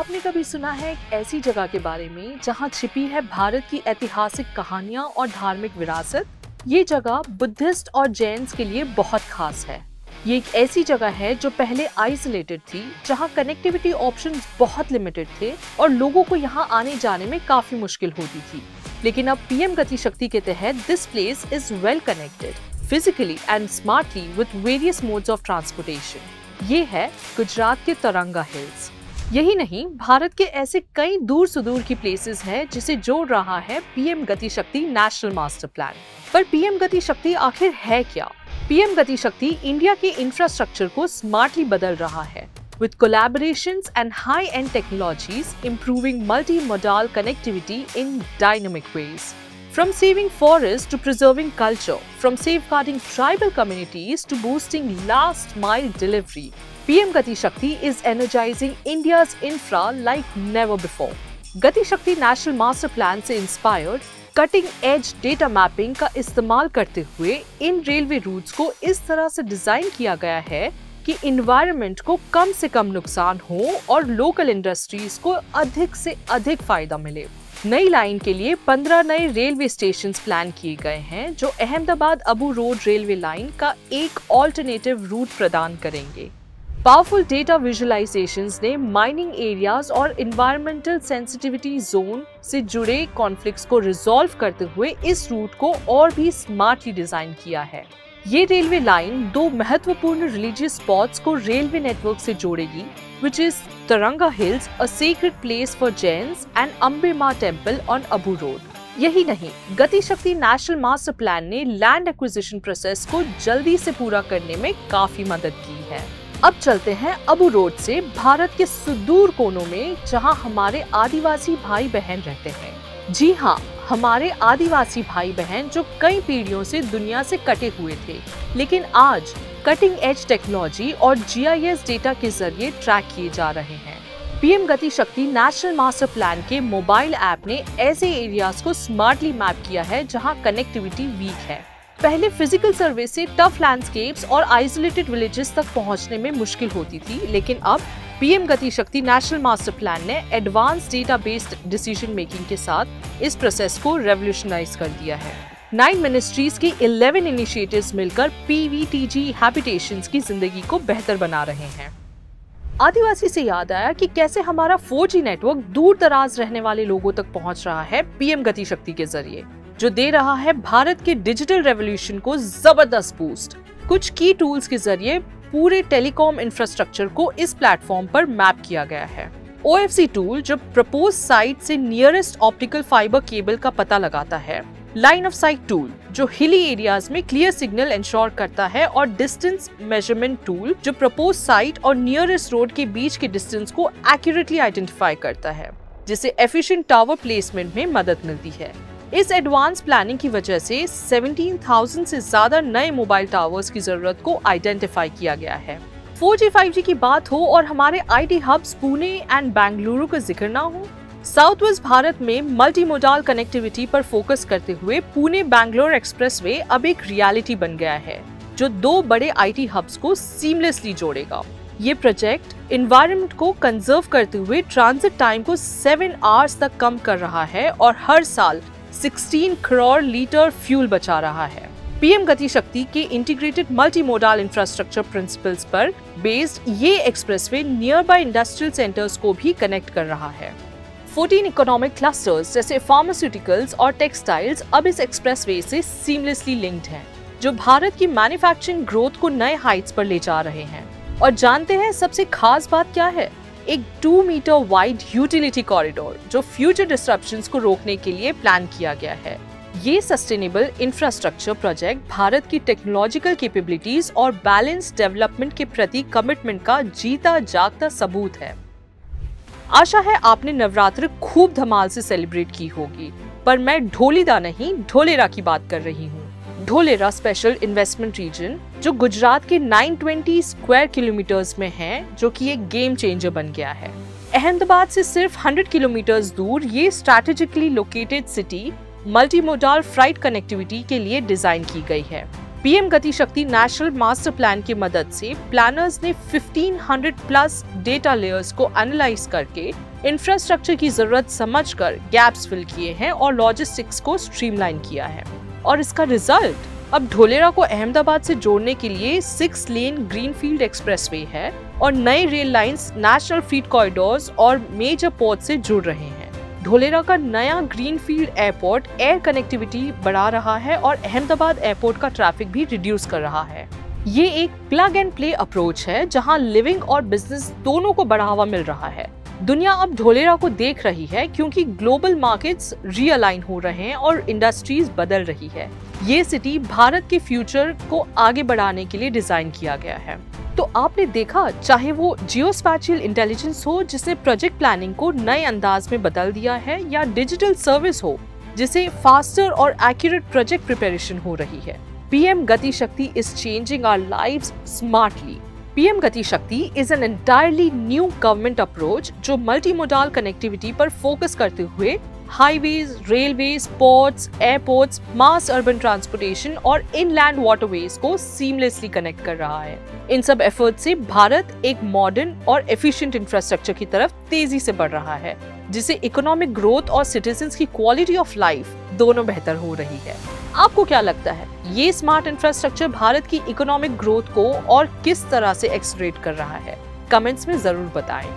आपने कभी सुना है एक ऐसी जगह के बारे में जहां छिपी है भारत की ऐतिहासिक कहानियां और धार्मिक विरासत? ये जगह बुद्धिस्ट और जैन्स के लिए बहुत खास है। ये एक ऐसी जगह है जो पहले आइसोलेटेड थी, जहां कनेक्टिविटी ऑप्शंस बहुत लिमिटेड थे और लोगों को यहां आने जाने में काफी मुश्किल होती थी। लेकिन अब पीएम गति शक्ति के तहत this place is well connected physically and smartly with various modes of transportation. ये है गुजरात के तरंगा हिल्स। यही नहीं, भारत के ऐसे कई दूर सुदूर की प्लेसेस हैं जिसे जोड़ रहा है पीएम गति शक्ति नेशनल मास्टर प्लान। पर पीएम गति शक्ति आखिर है क्या? पीएम गति शक्ति इंडिया के इंफ्रास्ट्रक्चर को स्मार्टली बदल रहा है with collaborations and high-end technologies improving multi-modal connectivity in dynamic ways. From saving forests to preserving culture, from safeguarding tribal communities to boosting last-mile delivery, PM Gati Shakti is energizing India's infra like never before. Gati Shakti National Master Plan से inspired, cutting-edge data mapping का इस्तेमाल करते हुए इन railway roots को इस तरह से design किया गया है कि इन्वायरमेंट को कम से कम नुकसान हो और लोकल इंडस्ट्रीज को अधिक से अधिक फायदा मिले। नई लाइन के लिए 15 नए रेलवे स्टेशंस प्लान किए गए हैं जो Ahmedabad Abu road railway line का एक ऑल्टरनेटिव रूट प्रदान करेंगे। पावरफुल डेटा विजुअलाइजेशंस ने माइनिंग एरियाज और इन्वायरमेंटल सेंसिटिविटी जोन से जुड़े कॉन्फ्लिक्ट्स को रिजॉल्व करते हुए इस रूट को और भी स्मार्टली डिजाइन किया है। ये रेलवे लाइन दो महत्वपूर्ण रिलीजियस स्पॉट्स को रेलवे नेटवर्क से जोड़ेगी, which is Taranga Hills, a sacred place for Jains, and Ambe Ma Temple on Abu Road. यही नहीं, गति शक्ति नेशनल मास्टर प्लान ने लैंड एक्विजिशन प्रोसेस को जल्दी से पूरा करने में काफी मदद की है। अब चलते हैं अबू रोड से भारत के सुदूर कोनों में, जहां हमारे आदिवासी भाई बहन रहते हैं। जी हाँ, हमारे आदिवासी भाई बहन जो कई पीढ़ियों से दुनिया से कटे हुए थे, लेकिन आज कटिंग एज टेक्नोलॉजी और GIS डेटा के जरिए ट्रैक किए जा रहे हैं। पीएम गति शक्ति नेशनल मास्टर प्लान के मोबाइल ऐप ने ऐसे एरियाज को स्मार्टली मैप किया है जहां कनेक्टिविटी वीक है। पहले फिजिकल सर्वे से टफ लैंडस्केप्स और आइसोलेटेड विलेजेस तक पहुंचने में मुश्किल होती थी, लेकिन अब पीएम गति शक्ति नेशनल मास्टर प्लान ने advance data based decision making के साथ इस प्रोसेस को रेवोल्यूशनाइज कर दिया है। 9 मिनिस्ट्रीज के 11 इनिशिएटिव्स मिलकर PVTG हैबिटेशंस की जिंदगी को बेहतर बना रहे हैं। आदिवासी से याद आया कि कैसे हमारा 4G नेटवर्क दूर दराज रहने वाले लोगों तक पहुंच रहा है पीएम गति शक्ति के जरिए, जो दे रहा है भारत के डिजिटल रेवोल्यूशन को जबरदस्त बूस्ट। कुछ की टूल्स के जरिए पूरे टेलीकॉम इंफ्रास्ट्रक्चर को इस प्लेटफॉर्म पर मैप किया गया है। OFC टूल जो प्रपोज साइट से नियरेस्ट ऑप्टिकल फाइबर केबल का पता लगाता है, लाइन ऑफ साइट टूल जो हिली एरियाज में क्लियर सिग्नल इंश्योर करता है, और डिस्टेंस मेजरमेंट टूल जो प्रपोज साइट और नियरेस्ट रोड के बीच के डिस्टेंस को एक्यूरेटली आइडेंटिफाई करता है, जिससे एफिशिएंट टावर प्लेसमेंट में मदद मिलती है। इस एडवांस प्लानिंग की वजह से 17,000 से ज्यादा नए मोबाइल टावर्स की जरूरत को आइडेंटिफाई किया गया है। 4G 5G की बात हो और हमारे IT hubs Pune and Bengaluru का जिक्र ना हो, साउथ वेस्ट भारत में मल्टी मोडाल कनेक्टिविटी पर फोकस करते हुए पुणे बैंगलोर एक्सप्रेसवे अब एक रियलिटी बन गया है, जो 2 बड़े IT हब्स को सीमलेसली जोड़ेगा। ये प्रोजेक्ट एनवायरनमेंट को कंजर्व करते हुए ट्रांजिट टाइम को 7 आवर्स तक कम कर रहा है और हर साल 16 करोड़ लीटर फ्यूल बचा रहा है। पीएम गति शक्ति के integrated multi modal infrastructure principles पर बेस्ड ये expressway near by industrial centres को भी कनेक्ट कर रहा है। 14 इकोनॉमिक क्लस्टर्स जैसे फार्मास्यूटिकल्स और टेक्सटाइल्स अब इस एक्सप्रेसवे से सीमलेसली लिंक्ड हैं, जो भारत की मैन्युफैक्चरिंग ग्रोथ को नए हाइट्स पर ले जा रहे हैं। और जानते हैं सबसे खास बात क्या है? एक 2 मीटर वाइड यूटिलिटी कॉरिडोर जो फ्यूचर डिस्ट्रप्शंस को रोकने के लिए प्लान किया गया है। ये सस्टेनेबल इंफ्रास्ट्रक्चर प्रोजेक्ट भारत की टेक्नोलॉजिकल कैपेबिलिटीज और बैलेंस डेवलपमेंट के प्रति कमिटमेंट का जीता जागता सबूत है। आशा है आपने नवरात्र खूब धमाल से सेलिब्रेट की होगी, पर मैं ढोलीदा नहीं, ढोलेरा की बात कर रही हूँ। ढोलेरा स्पेशल इन्वेस्टमेंट रीजन जो गुजरात के 920 स्क्वायर किलोमीटर्स में है, जो कि एक गेम चेंजर बन गया है। अहमदाबाद से सिर्फ 100 किलोमीटर्स दूर ये strategically located city multi modal flight connectivity के लिए डिजाइन की गई है। पीएम गति शक्ति नेशनल मास्टर प्लान की मदद से प्लानर्स ने 1500 प्लस डेटा लेयर्स को एनालाइज करके इंफ्रास्ट्रक्चर की जरूरत समझकर गैप्स फिल किए हैं और लॉजिस्टिक्स को स्ट्रीमलाइन किया है। और इसका रिजल्ट अब ढोलेरा को अहमदाबाद से जोड़ने के लिए 6 लेन ग्रीनफील्ड एक्सप्रेसवे है और नए रेल लाइंस नेशनल फ्रीट कॉरिडोर्स और मेजर पोर्ट से जुड़ रहे हैं। ढोलेरा का नया ग्रीनफील्ड एयरपोर्ट एयर कनेक्टिविटी बढ़ा रहा है और अहमदाबाद एयरपोर्ट का ट्रैफिक भी रिड्यूस कर रहा है। ये एक प्लग एंड प्ले अप्रोच है जहां लिविंग और बिजनेस दोनों को बढ़ावा मिल रहा है। दुनिया अब ढोलेरा को देख रही है क्योंकि ग्लोबल मार्केट्स रीअलाइन हो रहे हैं और इंडस्ट्रीज बदल रही है। ये सिटी भारत के फ्यूचर को आगे बढ़ाने के लिए डिजाइन किया गया है। तो आपने देखा, चाहे वो जियोस्पैशियल इंटेलिजेंस हो जिसने प्रोजेक्ट प्लानिंग को नए अंदाज में बदल दिया है, या डिजिटल सर्विस हो जिसे फास्टर और एक्यूरेट प्रोजेक्ट प्रिपरेशन हो रही है, PM Gati Shakti is changing our lives smartly. PM Gati Shakti is an entirely new government approach जो मल्टीमोडाल कनेक्टिविटी पर फोकस करते हुए highways, railways, ports, airports, mass urban transportation और इनलैंड वाटरवेज को सीमलेसली कनेक्ट कर रहा है। इन सब एफर्ट से भारत एक मॉडर्न और एफिशिएंट इंफ्रास्ट्रक्चर की तरफ तेजी से बढ़ रहा है, जिससे इकोनॉमिक ग्रोथ और सिटीजन्स की क्वालिटी ऑफ लाइफ दोनों बेहतर हो रही है। आपको क्या लगता है, ये स्मार्ट इंफ्रास्ट्रक्चर भारत की इकोनॉमिक ग्रोथ को और किस तरह से एक्सलरेट कर रहा है? कमेंट्स में जरूर बताएं।